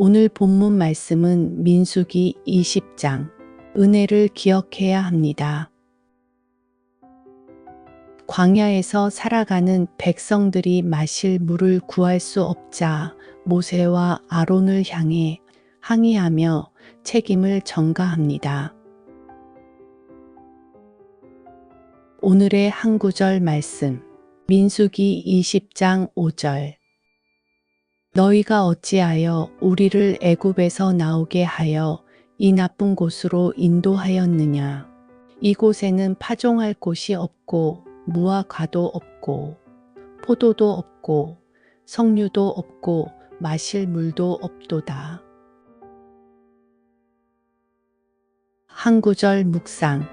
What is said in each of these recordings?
오늘 본문 말씀은 민수기 20장. 은혜를 기억해야 합니다. 광야에서 살아가는 백성들이 마실 물을 구할 수 없자 모세와 아론을 향해 항의하며 책임을 전가합니다. 오늘의 한 구절 말씀. 민수기 20장 5절. 너희가 어찌하여 우리를 애굽에서 나오게 하여 이 나쁜 곳으로 인도하였느냐. 이곳에는 파종할 곳이 없고 무화과도 없고 포도도 없고 석류도 없고 마실 물도 없도다. 한 구절 묵상.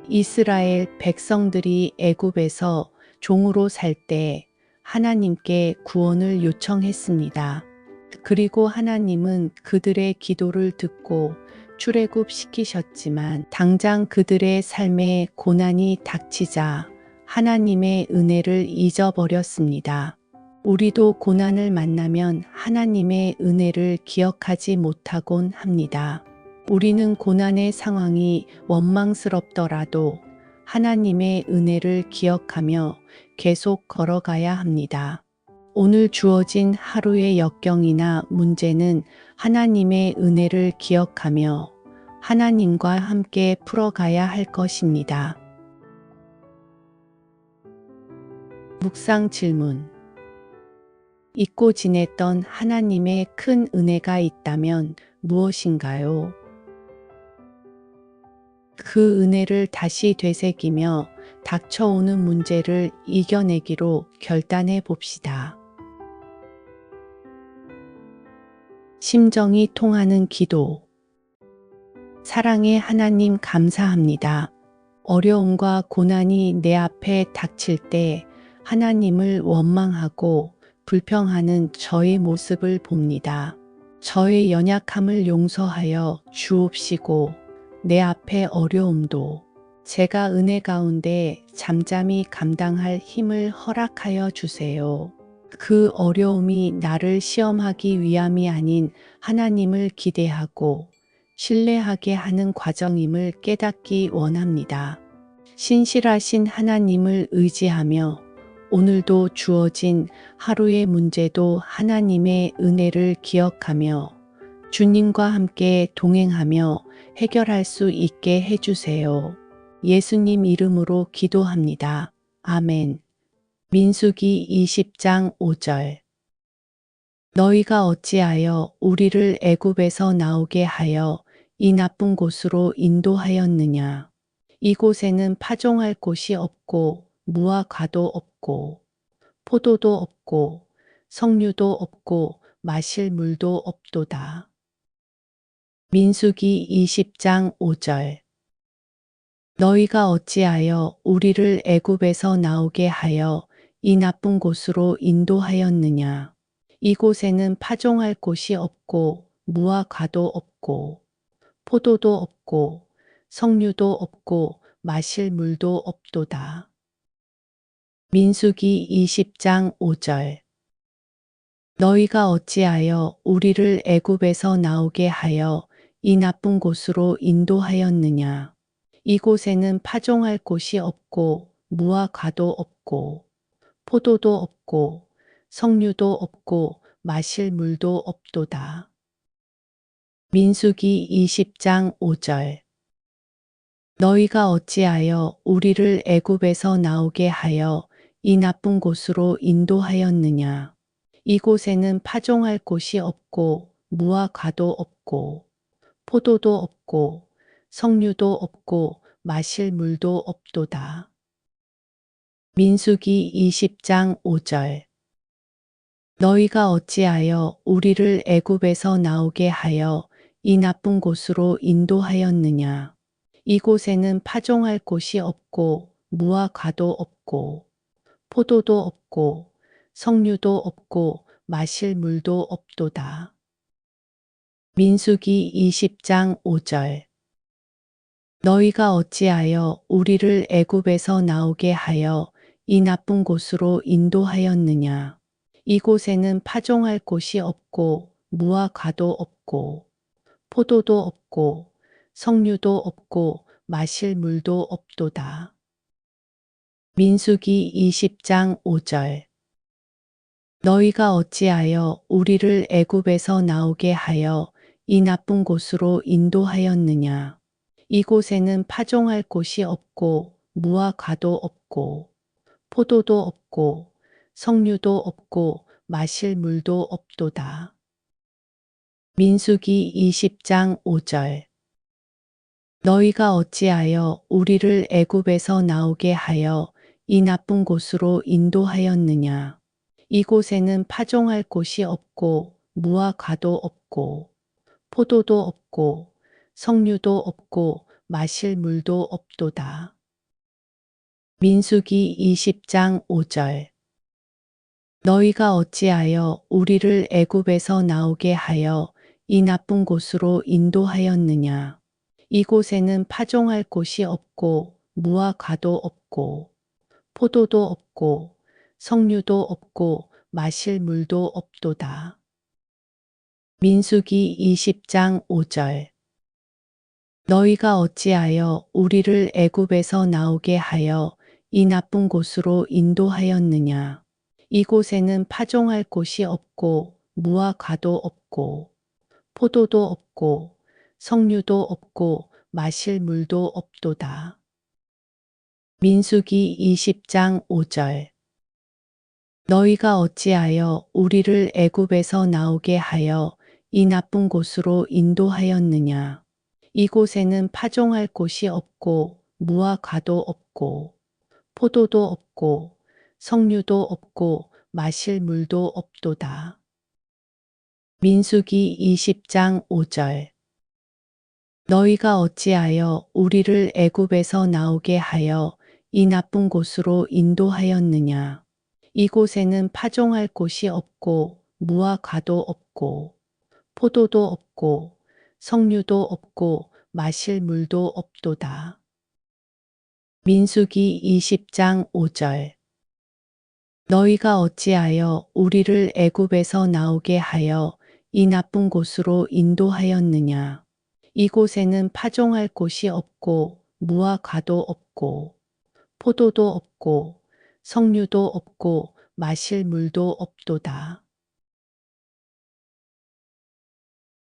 이스라엘 백성들이 애굽에서 종으로 살 때 하나님께 구원을 요청했습니다. 그리고 하나님은 그들의 기도를 듣고 출애굽시키셨지만 당장 그들의 삶에 고난이 닥치자 하나님의 은혜를 잊어버렸습니다. 우리도 고난을 만나면 하나님의 은혜를 기억하지 못하곤 합니다. 우리는 고난의 상황이 원망스럽더라도 하나님의 은혜를 기억하며 계속 걸어가야 합니다. 오늘 주어진 하루의 역경이나 문제는 하나님의 은혜를 기억하며 하나님과 함께 풀어가야 할 것입니다. 묵상 질문. 잊고 지냈던 하나님의 큰 은혜가 있다면 무엇인가요? 그 은혜를 다시 되새기며 닥쳐오는 문제를 이겨내기로 결단해 봅시다. 심정이 통하는 기도. 사랑의 하나님 감사합니다. 어려움과 고난이 내 앞에 닥칠 때 하나님을 원망하고 불평하는 저의 모습을 봅니다. 저의 연약함을 용서하여 주옵시고 내 앞에 어려움도 제가 은혜 가운데 잠잠히 감당할 힘을 허락하여 주세요. 그 어려움이 나를 시험하기 위함이 아닌 하나님을 기대하고 신뢰하게 하는 과정임을 깨닫기 원합니다. 신실하신 하나님을 의지하며 오늘도 주어진 하루의 문제도 하나님의 은혜를 기억하며 주님과 함께 동행하며 해결할 수 있게 해주세요. 예수님 이름으로 기도합니다. 아멘. 민수기 20장 5절. 너희가 어찌하여 우리를 애굽에서 나오게 하여 이 나쁜 곳으로 인도하였느냐. 이곳에는 파종할 곳이 없고 무화과도 없고 포도도 없고 석류도 없고 마실 물도 없도다. 민수기 20장 5절. 너희가 어찌하여 우리를 애굽에서 나오게 하여 이 나쁜 곳으로 인도하였느냐. 이곳에는 파종할 곳이 없고 무화과도 없고 포도도 없고 석류도 없고 마실 물도 없도다. 민수기 20장 5절. 너희가 어찌하여 우리를 애굽에서 나오게 하여 이 나쁜 곳으로 인도하였느냐. 이곳에는 파종할 곳이 없고 무화과도 없고 포도도 없고 석류도 없고 마실 물도 없도다. 민수기 20장 5절. 너희가 어찌하여 우리를 애굽에서 나오게 하여 이 나쁜 곳으로 인도하였느냐. 이곳에는 파종할 곳이 없고 무화과도 없고 포도도 없고 석류도 없고 마실 물도 없도다. 민수기 20장 5절. 너희가 어찌하여 우리를 애굽에서 나오게 하여 이 나쁜 곳으로 인도하였느냐. 이곳에는 파종할 곳이 없고 무화과도 없고 포도도 없고 석류도 없고 마실 물도 없도다. 민수기 20장 5절. 너희가 어찌하여 우리를 애굽에서 나오게 하여 이 나쁜 곳으로 인도하였느냐. 이곳에는 파종할 곳이 없고 무화과도 없고 포도도 없고 석류도 없고 마실 물도 없도다. 민수기 20장 5절. 너희가 어찌하여 우리를 애굽에서 나오게 하여 이 나쁜 곳으로 인도하였느냐. 이곳에는 파종할 곳이 없고 무화과도 없고 포도도 없고 석류도 없고 마실 물도 없도다. 민수기 20장 5절. 너희가 어찌하여 우리를 애굽에서 나오게 하여 이 나쁜 곳으로 인도하였느냐. 이곳에는 파종할 곳이 없고 무화과도 없고 포도도 없고 석류도 없고 마실 물도 없도다. 민수기 20장 5절. 너희가 어찌하여 우리를 애굽에서 나오게 하여 이 나쁜 곳으로 인도하였느냐. 이곳에는 파종할 곳이 없고 무화과도 없고 포도도 없고 석류도 없고 마실 물도 없도다. 민수기 20장 5절. 너희가 어찌하여 우리를 애굽에서 나오게 하여 이 나쁜 곳으로 인도하였느냐. 이곳에는 파종할 곳이 없고 무화과도 없고 포도도 없고 석류도 없고 마실 물도 없도다. 민수기 20장 5절. 너희가 어찌하여 우리를 애굽에서 나오게 하여 이 나쁜 곳으로 인도하였느냐. 이곳에는 파종할 곳이 없고 무화과도 없고 포도도 없고 석류도 없고 마실 물도 없도다. 민수기 20장 5절. 너희가 어찌하여 우리를 애굽에서 나오게 하여 이 나쁜 곳으로 인도하였느냐. 이곳에는 파종할 곳이 없고 무화과도 없고 포도도 없고 석류도 없고 마실 물도 없도다. 민수기 20장 5절. 너희가 어찌하여 우리를 애굽에서 나오게 하여 이 나쁜 곳으로 인도하였느냐. 이곳에는 파종할 곳이 없고 무화과도 없고 포도도 없고 석류도 없고 마실 물도 없도다.